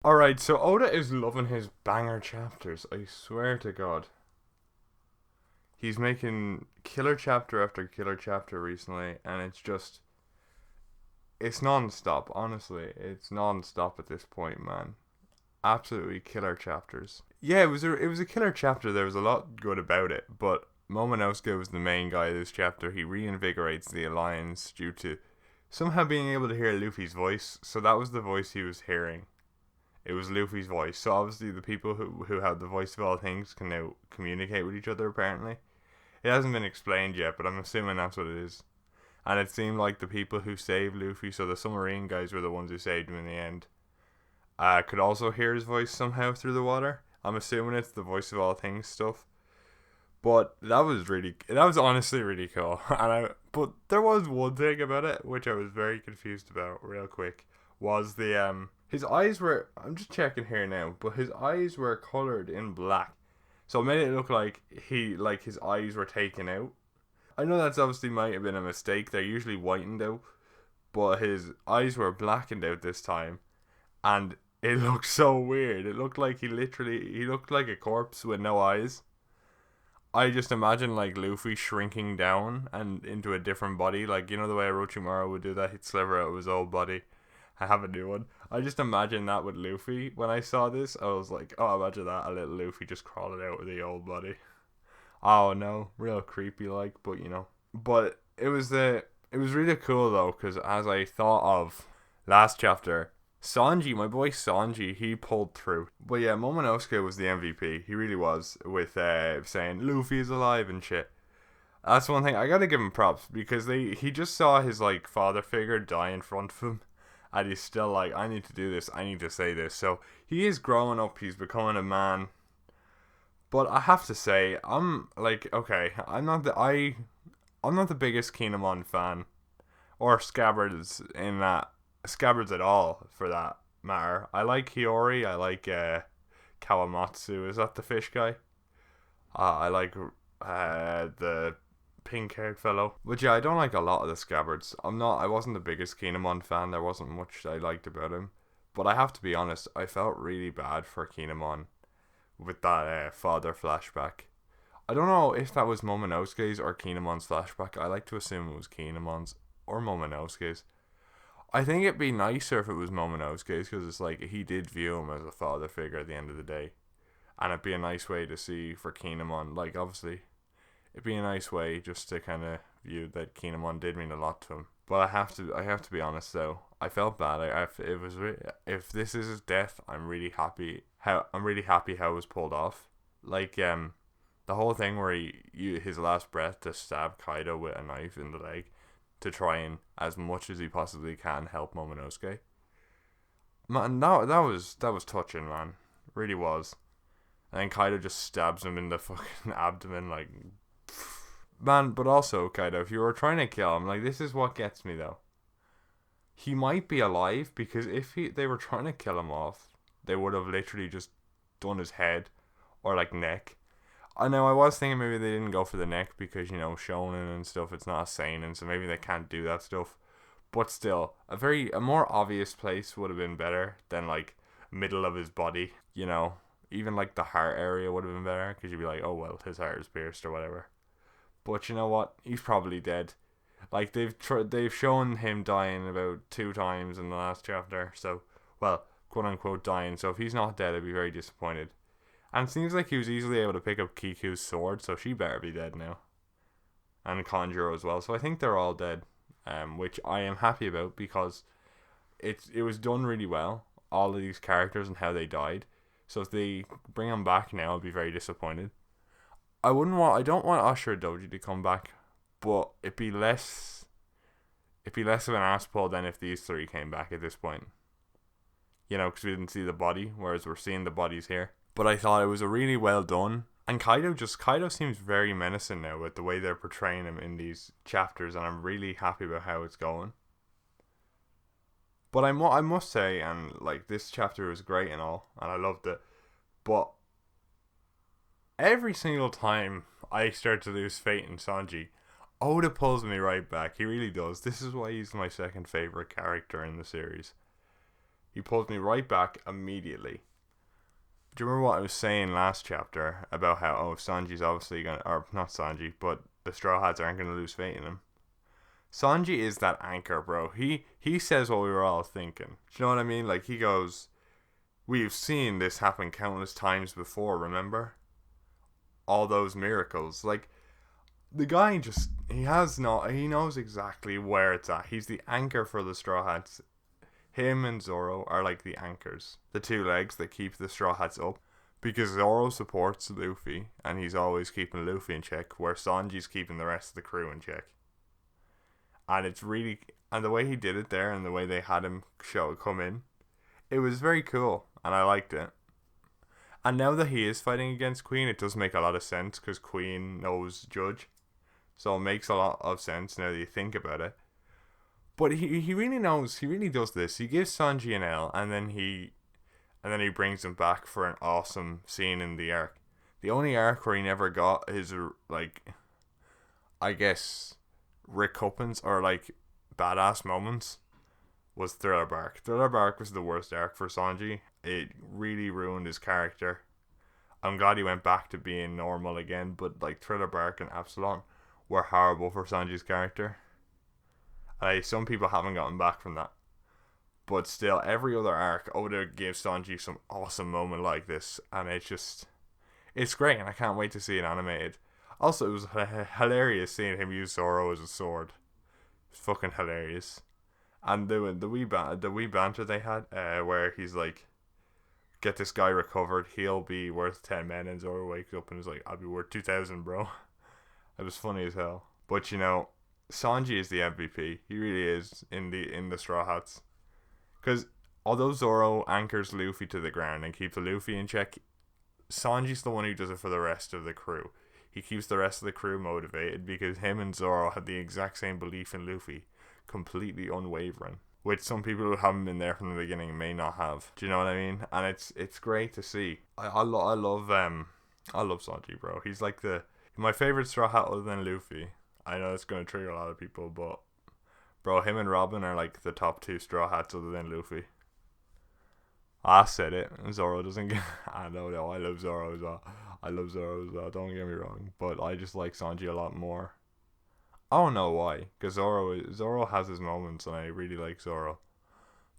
Alright, so Oda is loving his banger chapters. I swear to God. He's making killer chapter after killer chapter recently, and it's non-stop, honestly. It's non-stop at this point, man. Absolutely killer chapters. Yeah, it was a killer chapter. There was a lot good about it, but Momonosuke was the main guy of this chapter. He reinvigorates the alliance due to somehow being able to hear Luffy's voice. So that was the voice he was hearing. It was Luffy's voice. So obviously the people who have the voice of all things can now communicate with each other. Apparently, it hasn't been explained yet, but I'm assuming that's what it is. And it seemed like the people who saved Luffy, so the submarine guys were the ones who saved him in the end, could also hear his voice somehow through the water. I'm assuming it's the voice of all things stuff. But that was honestly really cool. But there was one thing about it which I was very confused about real quick. Was his eyes were, I'm just checking here now, but his eyes were colored in black. So it made it look like his eyes were taken out. I know that's obviously might have been a mistake. They're usually whitened out, but his eyes were blackened out this time, and it looked so weird. It looked like he looked like a corpse with no eyes. I just imagine like Luffy shrinking down and into a different body, like the way Orochimaru would do that. He'd sliver out of his old body. I have a new one. I just imagine that with Luffy. When I saw this, I was like, oh, imagine that, a little Luffy just crawling out of the old body. Oh no, real creepy like, but But it was really cool though, because as I thought of last chapter, Sanji, my boy Sanji, he pulled through. But yeah, Momonosuke was the MVP. He really was, with saying Luffy is alive and shit. That's one thing I gotta give him props, because he just saw his like father figure die in front of him, and he's still like, I need to do this. I need to say this. So he is growing up. He's becoming a man. But I have to say, I'm like, okay, I'm not the biggest Kinemon fan, or Scabbards at all for that matter. I like Hiyori. I like Kawamatsu. Is that the fish guy? I like the pink-haired fellow. But yeah, I don't like a lot of the Scabbards. I wasn't the biggest Kinemon fan. There wasn't much I liked about him. But I have to be honest, I felt really bad for Kinemon with that father flashback. I don't know if that was Momonosuke's or Kinemon's flashback. I like to assume it was Kinemon's or Momonosuke's. I think it'd be nicer if it was Momonosuke's, because it's like he did view him as a father figure at the end of the day. And it'd be a nice way to see for Kinemon. Like, obviously, it'd be a nice way just to kind of view that Kinemon did mean a lot to him. But I have to be honest though. I felt bad. If this is his death, I'm really happy how it was pulled off. Like the whole thing where his last breath to stab Kaido with a knife in the leg to try and, as much as he possibly can, help Momonosuke. Man, that was touching, man. Really was. And then Kaido just stabs him in the fucking abdomen, like, man. But also, Kaido, if you were trying to kill him, like, this is what gets me though. He might be alive, because if they were trying to kill him off, they would have literally just done his head or like neck. I know I was thinking maybe they didn't go for the neck because shonen and stuff, it's not a seinen, so maybe they can't do that stuff. But still, a more obvious place would have been better than like middle of his body. Even like the heart area would have been better, because you'd be like, oh well, his heart is pierced or whatever. But you know what? He's probably dead. Like they've shown him dying about 2 times in the last chapter. So, well, quote unquote dying. So if he's not dead, I'd be very disappointed. And it seems like he was easily able to pick up Kiku's sword, so she better be dead now. And Conjuro as well. So I think they're all dead, which I am happy about, because it was done really well. All of these characters and how they died. So if they bring them back now, I'll be very disappointed. I don't want Usher Doji to come back, but it'd be less of an ass pull than if these 3 came back at this point. Because we didn't see the body, whereas we're seeing the bodies here. But I thought it was a really well done. And Kaido seems very menacing now with the way they're portraying him in these chapters, and I'm really happy about how it's going. But I must say, and like, this chapter was great and all, and I loved it. But every single time I start to lose faith in Sanji, Oda pulls me right back. He really does. This is why he's my second favorite character in the series. He pulls me right back immediately. Do you remember what I was saying last chapter about how, Sanji's obviously gonna, or not Sanji, but the Straw Hats aren't gonna lose faith in him? Sanji is that anchor, bro. He says what we were all thinking. Do you know what I mean? Like, he goes, we've seen this happen countless times before, remember? All those miracles. Like, the guy just, he knows exactly where it's at. He's the anchor for the Straw Hats. Him and Zoro are like the anchors, the two legs that keep the Straw Hats up. Because Zoro supports Luffy, and he's always keeping Luffy in check, where Sanji's keeping the rest of the crew in check. And it's really, and the way he did it there, and the way they had him come in, it was very cool, and I liked it. And now that he is fighting against Queen, it does make a lot of sense, because Queen knows Judge. So it makes a lot of sense now that you think about it. But he really knows, he really does this. He gives Sanji an L, and then he brings him back for an awesome scene in the arc. The only arc where he never got his, like, I guess, recoupments or, like, badass moments was Thriller Bark. Thriller Bark was the worst arc for Sanji. It really ruined his character. I'm glad he went back to being normal again, but, like, Thriller Bark and Absalom were horrible for Sanji's character. Some people haven't gotten back from that. But still, every other arc, Oda gives Sanji some awesome moment like this. And it's great, and I can't wait to see it animated. Also, it was hilarious seeing him use Zoro as a sword. It's fucking hilarious. And the wee banter they had, where he's like, get this guy recovered, he'll be worth 10 men. And Zoro wakes up and is like, I'll be worth 2,000, bro. It was funny as hell. But, you know, Sanji is the MVP. He really is in the Straw Hats. Because although Zoro anchors Luffy to the ground and keeps Luffy in check, Sanji's the one who does it for the rest of the crew. He keeps the rest of the crew motivated because him and Zoro had the exact same belief in Luffy, completely unwavering, which some people who haven't been there from the beginning may not have. Do you know what I mean? And it's great to see. I love Sanji, bro. He's like my favorite Straw Hat other than Luffy. I know it's going to trigger a lot of people, but bro, him and Robin are like the top two Straw Hats other than Luffy. I said it. Zoro doesn't get... I know, I love Zoro as well. Don't get me wrong. But I just like Sanji a lot more. I don't know why. Because Zoro has his moments and I really like Zoro.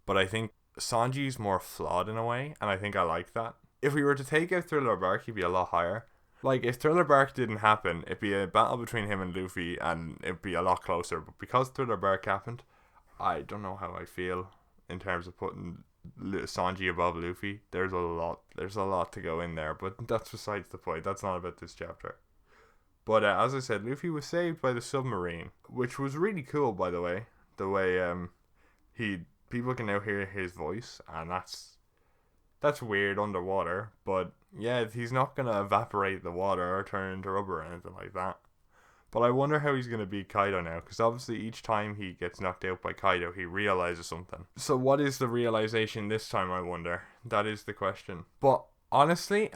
But I think Sanji's more flawed in a way. And I think I like that. If we were to take out Thriller Bark, he'd be a lot higher. Like, if Thriller Bark didn't happen, it'd be a battle between him and Luffy, and it'd be a lot closer. But because Thriller Bark happened, I don't know how I feel in terms of putting Sanji above Luffy. There's a lot to go in there, but that's besides the point. That's not about this chapter. But as I said, Luffy was saved by the submarine, which was really cool, by the way. The way people can now hear his voice, and that's weird underwater, but yeah, he's not going to evaporate the water or turn into rubber or anything like that. But I wonder how he's going to beat Kaido now, because obviously each time he gets knocked out by Kaido, he realizes something. So what is the realization this time, I wonder? That is the question. But honestly,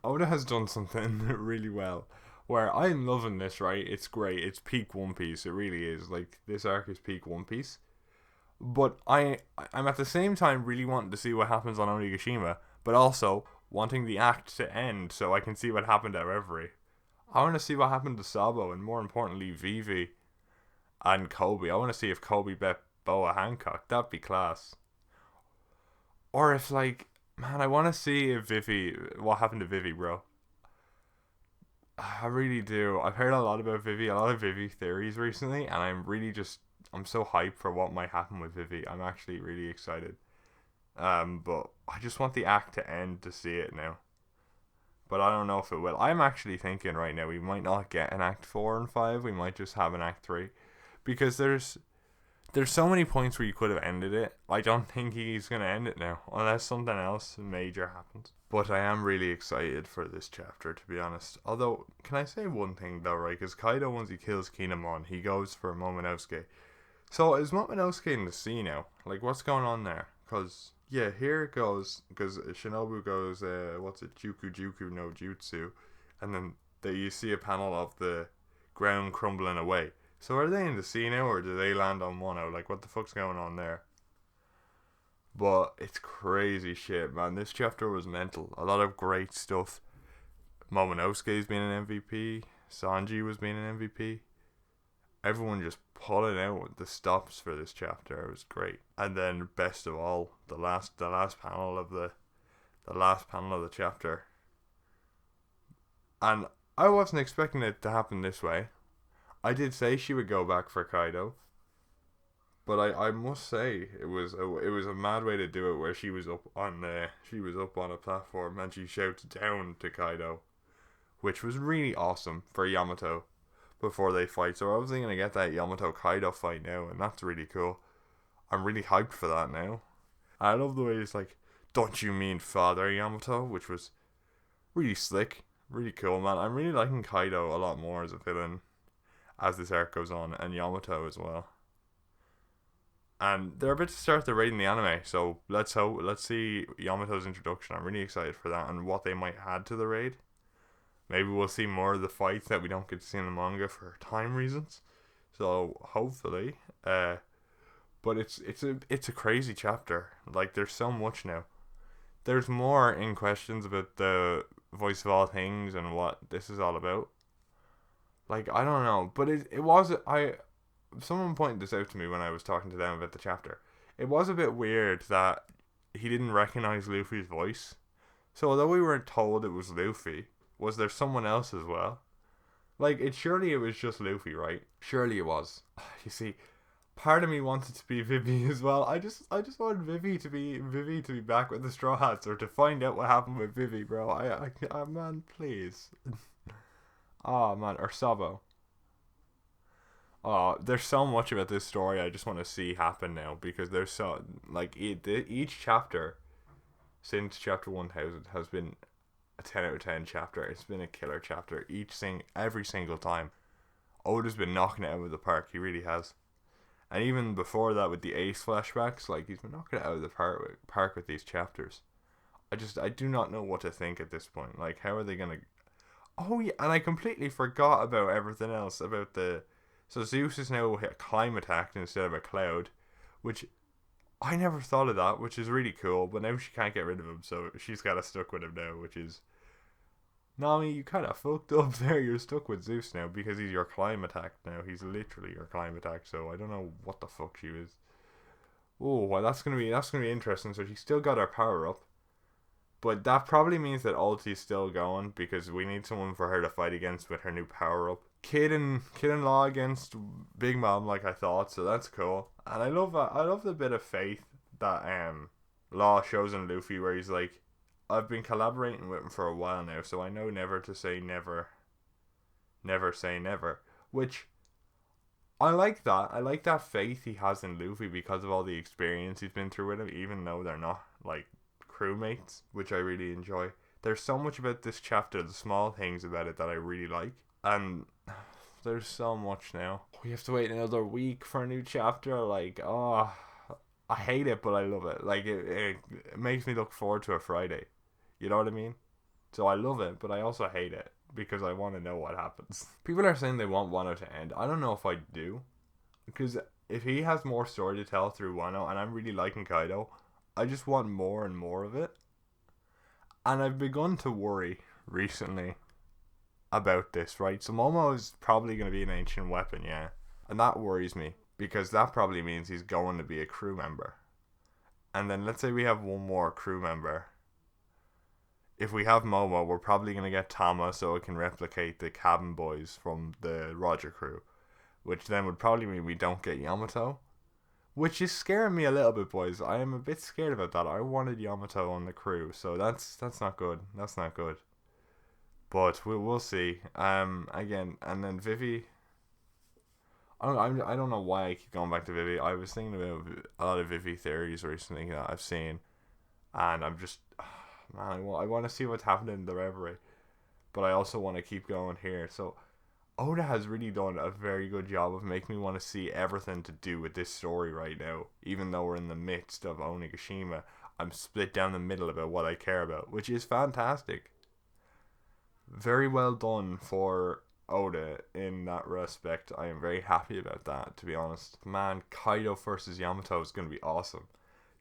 Oda has done something really well, where I'm loving this, right? It's great. It's peak One Piece. It really is. Like, this arc is peak One Piece. But I'm at the same time really wanting to see what happens on Onigashima, but also wanting the act to end so I can see what happened at Reverie. I want to see what happened to Sabo, and more importantly, Vivi and Kobe. I want to see if Kobe bet Boa Hancock. That'd be class. Or if, like, man, I want to see if what happened to Vivi, bro. I really do. I've heard a lot about Vivi, a lot of Vivi theories recently, and I'm so hyped for what might happen with Vivi. I'm actually really excited. But I just want the act to end to see it now. But I don't know if it will. I'm actually thinking right now we might not get an Act 4 and 5. We might just have an Act 3. Because there's so many points where you could have ended it. I don't think he's going to end it now. Unless something else major happens. But I am really excited for this chapter, to be honest. Although, can I say one thing though, right? Because Kaido, once he kills Kinemon, he goes for Momonosuke. So is Momonosuke in the sea now? Like, what's going on there? Because, yeah, here it goes. Because Shinobu goes, Juku no Jutsu. And then you see a panel of the ground crumbling away. So are they in the sea now, or do they land on Wano? Like, what the fuck's going on there? But it's crazy shit, man. This chapter was mental. A lot of great stuff. Momonosuke's been an MVP. Sanji was being an MVP. Everyone just pulling out the stops for this chapter. It was great. And then best of all, the last panel of the chapter. And I wasn't expecting it to happen this way. I did say she would go back for Kaido, but I must say it was a mad way to do it, where she was up on a platform and she shouted down to Kaido, which was really awesome for Yamato before they fight. So we're obviously gonna get that Yamato Kaido fight now, and that's really cool. I'm really hyped for that now. I love the way it's like, "Don't you mean Father Yamato?" which was really slick, really cool, man. I'm really liking Kaido a lot more as a villain as this arc goes on, and Yamato as well. And they're about to start the raid in the anime, so let's see Yamato's introduction. I'm really excited for that and what they might add to the raid. Maybe we'll see more of the fights that we don't get to see in the manga for time reasons. So hopefully, but it's a crazy chapter. Like, there's so much now. There's more in questions about the voice of all things and what this is all about. Like, I don't know, but it was someone pointed this out to me when I was talking to them about the chapter. It was a bit weird that he didn't recognize Luffy's voice. So although we weren't told it was Luffy, was there someone else as well? Like, surely it was just Luffy, right? Surely it was. You see, part of me wanted to be Vivi as well. I just wanted Vivi to be back with the Straw Hats, or to find out what happened with Vivi, bro. I man, please. Oh man, or Sabo. Oh, there's so much about this story I just want to see happen now, because there's so, like, each chapter since chapter 1000 has been a 10 out of 10 chapter. It's been a killer chapter every single time. Oda's been knocking it out of the park. He really has. And even before that, with the Ace flashbacks, like, he's been knocking it out of the park with these chapters. I do not know what to think at this point. Like, how are they gonna? Oh yeah, and I completely forgot about everything else about the. So Zeus is now climate attacked instead of a cloud, which I never thought of that, which is really cool. But now she can't get rid of him, so she's got to stuck with him now, which is. Nami, you kind of fucked up there. You're stuck with Zeus now because he's your climate attacked now. He's literally your climate attacked. So I don't know what the fuck she is. Oh, well, that's gonna be interesting. So she still got her power up. But that probably means that Ulti's still going, because we need someone for her to fight against with her new power up. Kid and Law against Big Mom, like I thought, so that's cool. And I love the bit of faith that Law shows in Luffy, where he's like, I've been collaborating with him for a while now, so I know never to say never. Never say never. Which, I like that. I like that faith he has in Luffy because of all the experience he's been through with him, even though they're not, like, crewmates, which I really enjoy. There's so much about this chapter, the small things about it, that I really like, and there's so much now. We have to wait another week for a new chapter. Like, oh, I hate it, but I love it. Like, it makes me look forward to a Friday. You know what I mean? So I love it, but I also hate it because I want to know what happens. People are saying they want Wano to end. I don't know if I do, because if he has more story to tell through Wano, and I'm really liking Kaido, I just want more and more of it. And I've begun to worry recently about this, right? So Momo is probably going to be an ancient weapon, yeah. And that worries me, because that probably means he's going to be a crew member. And then let's say we have one more crew member. If we have Momo, we're probably going to get Tama, so it can replicate the cabin boys from the Roger crew. Which then would probably mean we don't get Yamato. Which is scaring me a little bit, boys. I am a bit scared about that. I wanted Yamato on the crew, so that's not good. That's not good. But we'll see. Again, and then Vivi. I don't know why I keep going back to Vivi. I was thinking about a lot of Vivi theories recently that I've seen, and I'm just, man, I want to see what's happening in the Reverie, but I also want to keep going here. So Oda has really done a very good job of making me want to see everything to do with this story right now. Even though we're in the midst of Onigashima, I'm split down the middle about what I care about, which is fantastic. Very well done for Oda in that respect. I am very happy about that, to be honest. Man, Kaido versus Yamato is going to be awesome.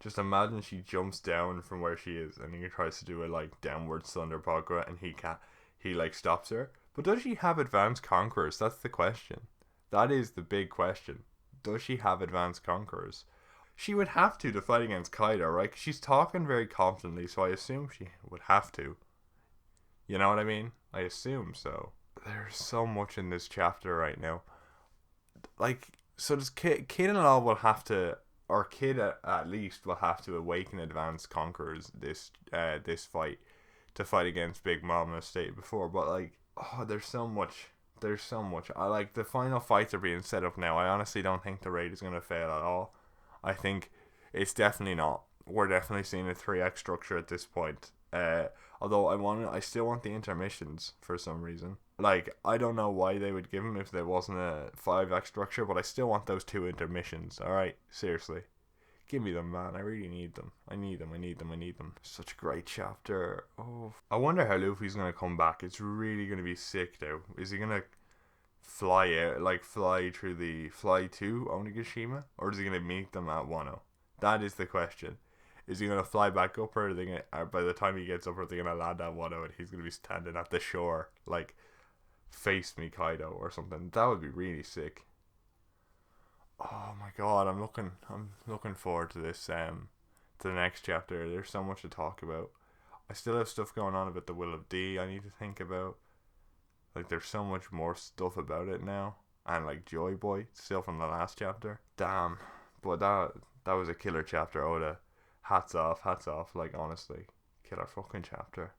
Just imagine she jumps down from where she is and he tries to do a like downward thunder Pokra and he can't. He like stops her. But does she have advanced conquerors? That's the question. That is the big question. Does she have advanced conquerors? She would have to fight against Kaido, right? 'Cause she's talking very confidently, so I assume she would have to. You know what I mean? I assume so. There's so much in this chapter right now. Like, so does Kid and Law will have to, or Kid at least will have to awaken advanced conquerors this fight to fight against Big Mom as stated before. But like, oh, there's so much. There's so much. I like the final fights are being set up now. I honestly don't think the raid is gonna fail at all. I think it's definitely not. We're definitely seeing a 3x structure at this point. Although I still want the intermissions for some reason. Like, I don't know why they would give them if there wasn't a 5x structure, but I still want those 2 intermissions. Alright, seriously. Give me them, man. I really need them. I need them. Such a great chapter. Oh, I wonder how Luffy's going to come back. It's really going to be sick, though. Is he going to fly out, like fly to Onigashima? Or is he going to meet them at Wano? That is the question. Is he going to fly back up, or are they gonna, by the time he gets up, are they going to land at Wano and he's going to be standing at the shore, like, face me Kaido or something? That would be really sick. Oh my god, I'm looking forward to this, to the next chapter. There's so much to talk about. I still have stuff going on about the Will of D I need to think about. Like, there's so much more stuff about it now. And like Joy Boy, still from the last chapter. Damn. But that was a killer chapter, Oda. Hats off, like honestly. Killer fucking chapter.